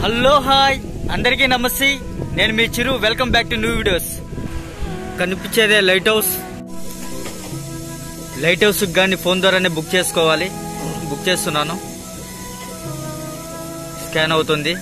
Hello hi అందరికీ నమస్తే, నేను మీ Chiru. Welcome back to new videos. కనిపించేదే లైట్ హౌస్. లైట్ హౌస్ కానీ ఫోన్ ద్వారానే బుక్ చేసుకోవాలి. బుక్ చేస్తున్నాను. స్కాన్ అవుతుంది.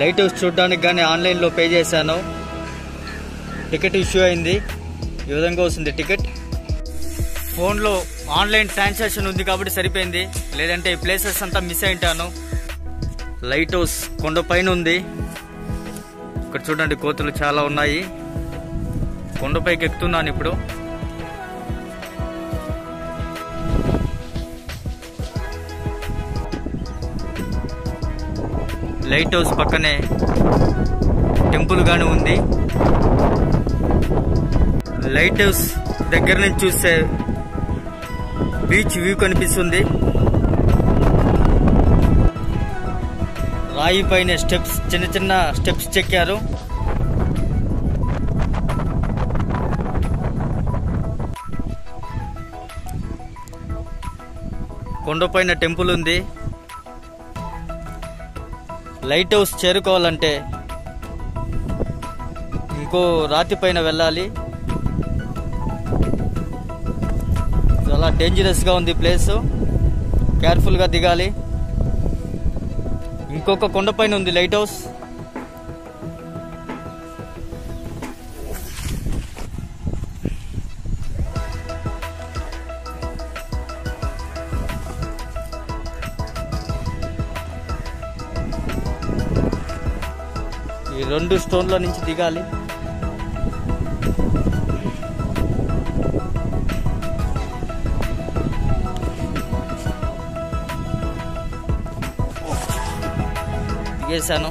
లైట్ హౌస్ చూడడానికి కానీ ఆన్లైన్లో పే చేశాను. టికెట్ ఇష్యూ అయింది. ఈ విధంగా వస్తుంది టికెట్. ఫోన్లో ఆన్లైన్ ట్రాన్సాక్షన్ ఉంది కాబట్టి సరిపోయింది, లేదంటే ఈ ప్లేసెస్ అంతా మిస్ అయింటాను. లైట్ హౌస్ కొండపైన ఉంది. ఇక్కడ చూడండి, కోతులు చాలా ఉన్నాయి. కొండపైకి ఎక్కుతున్నాను ఇప్పుడు. లైట్ హౌస్ పక్కనే టెంపుల్ గాని ఉంది. లైట్ హౌస్ దగ్గర నుంచి చూస్తే బీచ్ వ్యూ కనిపిస్తుంది. రాయి పైన స్టెప్స్, చిన్న చిన్న స్టెప్స్ చెక్కారు. కొండపైన టెంపుల్ ఉంది. లైట్ హౌస్ చేరుకోవాలంటే ఇంకో రాతి పైన వెళ్ళాలి. చాలా డేంజరస్ గా ఉంది ప్లేస్. కేర్ఫుల్ గా దిగాలి. ఇంకొక కొండపైన ఉంది లైట్ హౌస్. ఈ 2 స్టోన్ల నుంచి దిగాలి. దిగేశాను.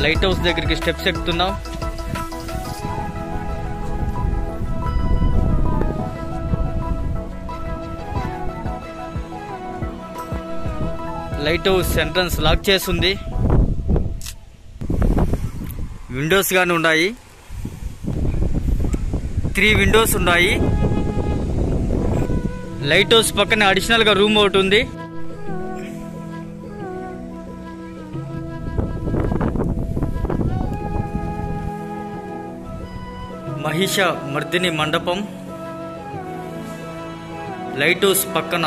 లైట్ హౌస్ దగ్గరికి స్టెప్స్ ఎక్కుతున్నాం. లైట్ హౌస్ ఎంట్రన్స్ లాక్ చేస్తుంది. విండోస్ గాని ఉన్నాయి. 3 విండోస్ ఉన్నాయి. లైట్ హౌస్ పక్కన అడిషనల్ గా రూమ్ ఒకటి ఉంది. మహిష మర్దిని మండపం. లైట్ హౌస్ పక్కన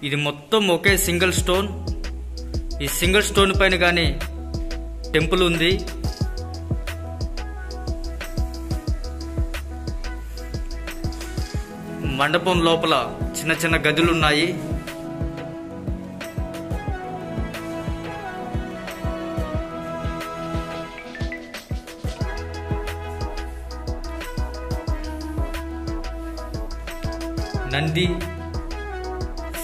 ఇది మొత్తం ఒకే సింగిల్ స్టోన్. ఈ సింగిల్ స్టోన్ పైన గాని టెంపుల్ ఉంది. మండపం లోపల చిన్న చిన్న గదులు ఉన్నాయి. నంది,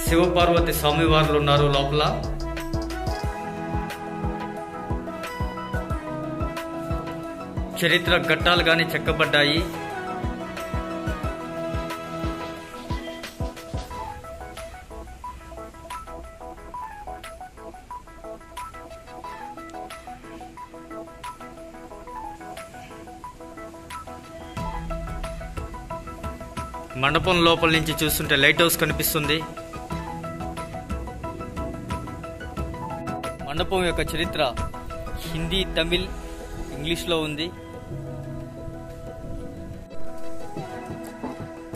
శివపార్వతి స్వామివార్లు ఉన్నారు లోపల. చరిత్ర ఘట్టాలు గాని చెక్కబడ్డాయి. మండపం లోపల నుంచి చూస్తుంటే లైట్ హౌస్ కనిపిస్తుంది. మండపం యొక్క చరిత్ర హిందీ, తమిళ్, ఇంగ్లీష్లో ఉంది.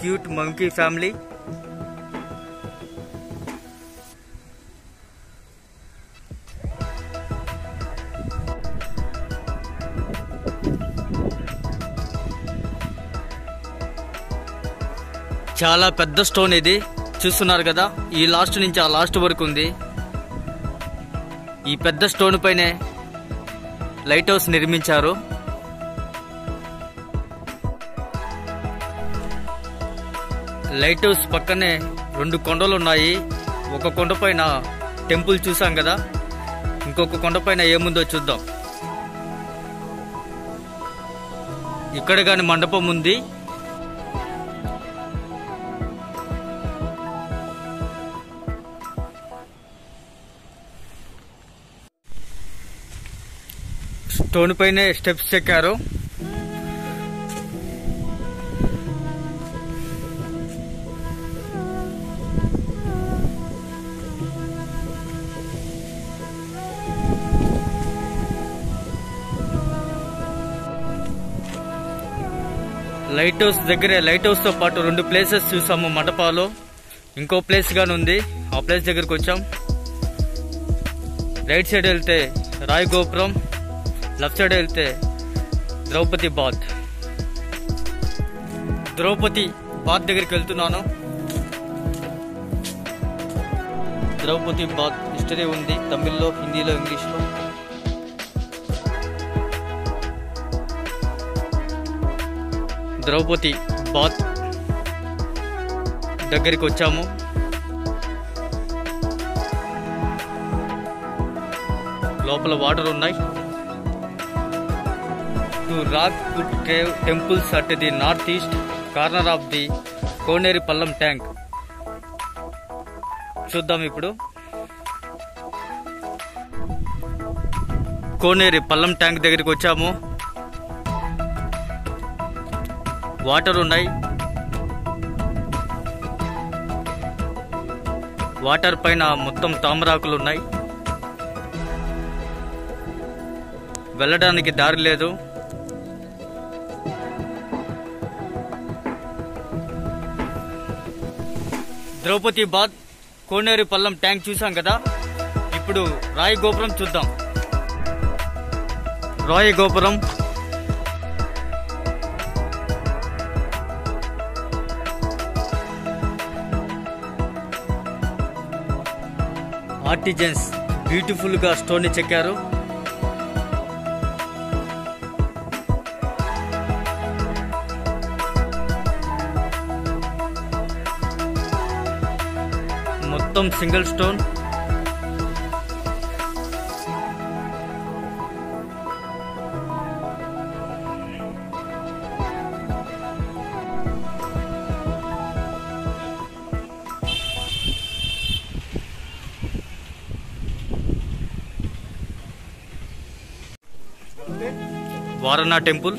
Cute monkey family. చాలా పెద్ద స్టోన్ ఇది, చూస్తున్నారు కదా. ఈ లాస్ట్ నుంచి ఆ లాస్ట్ వరకు ఉంది. ఈ పెద్ద స్టోన్ పైనే లైట్ హౌస్ నిర్మించారు. లైట్ హౌస్ పక్కనే 2 కొండలు ఉన్నాయి. ఒక కొండ పైన టెంపుల్ చూసాం కదా, ఇంకొక కొండ పైన ఏముందో చూద్దాం. ఇక్కడ గాని మండపం ఉంది. స్టోన్ పైనే స్టెప్స్ చెక్కారు. లైట్ హౌస్ దగ్గరే, లైట్ హౌస్ తో పాటు 2 ప్లేసెస్ చూసాము మండపాలో. ఇంకో ప్లేస్ గాని ఉంది, ఆ ప్లేస్ దగ్గరకు వచ్చాం. రైట్ సైడ్ వెళ్తే రాయ్ గోపురం, లెఫ్ట్ సైడ్ వెళ్తే ద్రౌపది బాత్. ద్రౌపది బాత్ దగ్గరికి వెళ్తున్నాను. ద్రౌపది బాత్ హిస్టరీ ఉంది తమిళ్లో, హిందీలో, ఇంగ్లీష్లో. ద్రౌపది బాత్ దగ్గరికి వచ్చాము. లోపల వాటర్ ఉన్నాయి. 2 rock cave temples at the north east corner of the Koneru Pallam tank. చూద్దాం ఇప్పుడు. కోనేరు పల్లం ట్యాంక్ దగ్గరికి వచ్చాము. వాటర్ ఉన్నాయి. వాటర్ పైన మొత్తం తామరాకులు ఉన్నాయి. వెళ్ళడానికి దారి లేదు. ద్రౌపది బాత్, కోనేరు పల్లం ట్యాంక్ చూసాం కదా. ఇప్పుడు రాయి గోపురం చూద్దాం. రాయి గోపురం ఆర్టిజన్స్ బ్యూటిఫుల్ గా స్టోన్ ని చెక్కారు. మొత్తం సింగిల్ స్టోన్. వారన్నా టెంపుల్.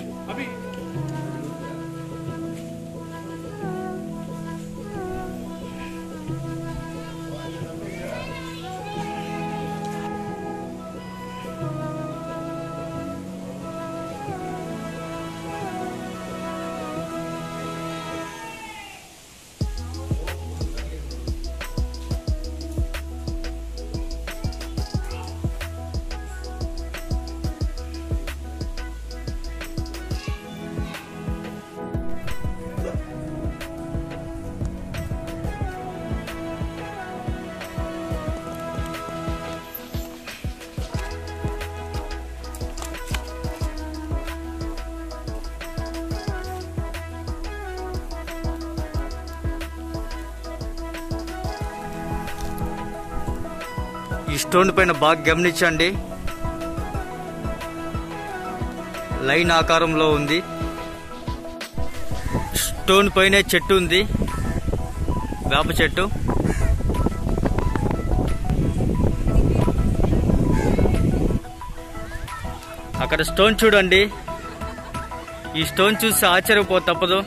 ఈ స్టోన్ పైన బాగా గమనించండి. లైన్ ఆకారంలో ఉంది. స్టోన్ పైనే చెట్టు ఉంది, వేప చెట్టు. అక్కడ స్టోన్ చూడండి. ఈ స్టోన్ చూసి ఆశ్చర్యపో తప్పదు.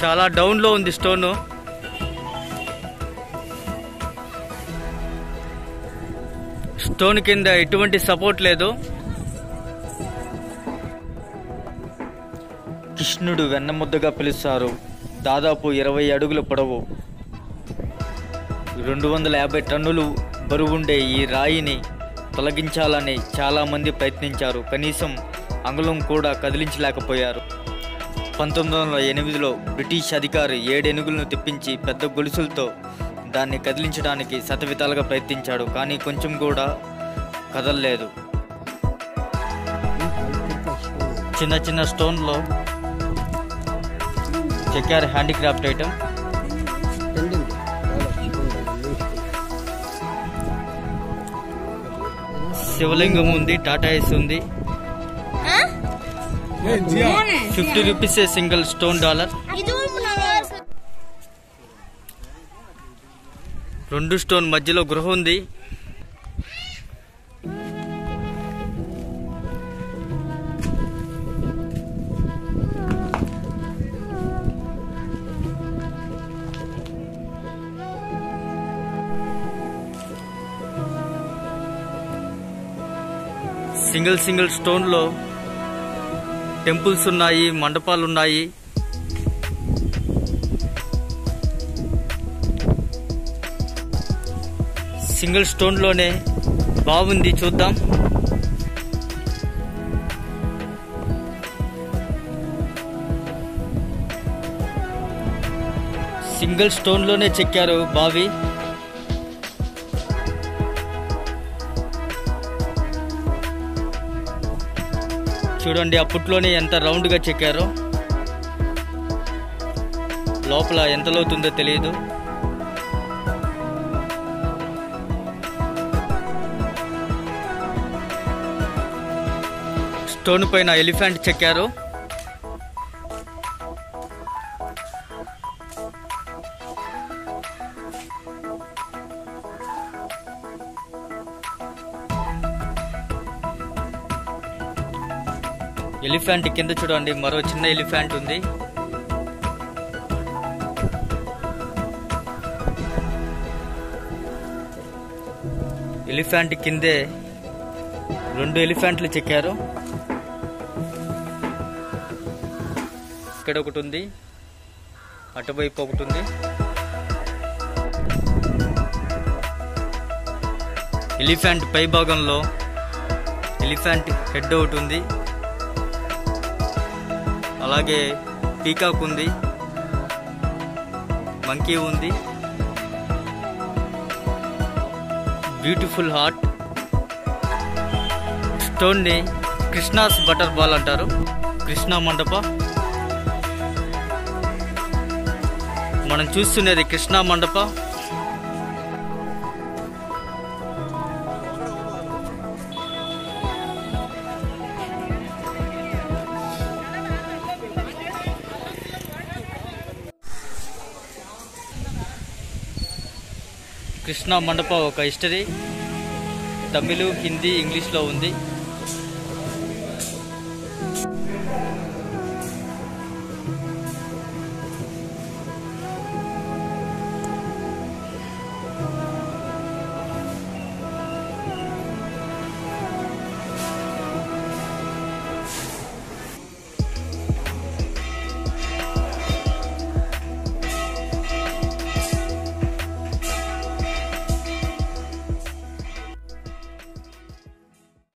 చాలా డౌన్ లో ఉంది స్టోన్. స్టోన్ కింద ఎటువంటి సపోర్ట్ లేదు. కృష్ణుడు వెన్నముద్దగా పిలుస్తారు. దాదాపు 20 అడుగుల పొడవు, 250 టన్నులు బరువుండే ఈ రాయిని తొలగించాలని చాలా మంది ప్రయత్నించారు. కనీసం అంగుళం కూడా కదిలించలేకపోయారు. 1908లో బ్రిటిష్ అధికారి 7 ఏనుగులను తెప్పించి పెద్ద గొలుసులతో దాన్ని కదిలించడానికి శతవిధాలుగా ప్రయత్నించాడు. కానీ కొంచెం కూడా కదలలేదు. చిన్న చిన్న స్టోన్లో చెక్కారు. Handicraft item. శివలింగం ఉంది, టాటాయిస్ ఉంది. 50 rupees single stone dollar. 2 stone మధ్యలో గృహ ఉంది. సింగిల్ స్టోన్ లో టెంపుల్స్ ఉన్నాయి, మండపాలు ఉన్నాయి. సింగిల్ స్టోన్ లోనే బాగుంది, చూద్దాం. సింగిల్ స్టోన్ లోనే చెక్కారు బావి. చూడండి అప్పట్లోనే ఎంత రౌండ్ గా చెక్కారో. లోపల ఎంత లోతుందో తెలియదు. స్టోన్ పైన ఎలిఫెంట్ చెక్కారు. ఎలిఫెంట్ కింద చూడండి మరో చిన్న ఎలిఫెంట్ ఉంది. ఎలిఫెంట్ కిందే 2 ఎలిఫెంట్లు చెక్కారు. ఇక్కడ ఒకటి ఉంది, అటువైపు ఒకటి ఉంది. ఎలిఫెంట్ పై భాగంలో ఎలిఫెంట్ హెడ్ ఒకటి ఉంది. అలాగే పీకాక్ ఉంది, మంకీ ఉంది. Beautiful heart. స్టోన్ ని కృష్ణాస్ బటర్ బాల్ అంటారు. కృష్ణా మండప. మనం చూస్తున్నది కృష్ణా మండప. కృష్ణా మండప ఒక హిస్టరీ తమిళ, హిందీ, ఇంగ్లీష్లో ఉంది.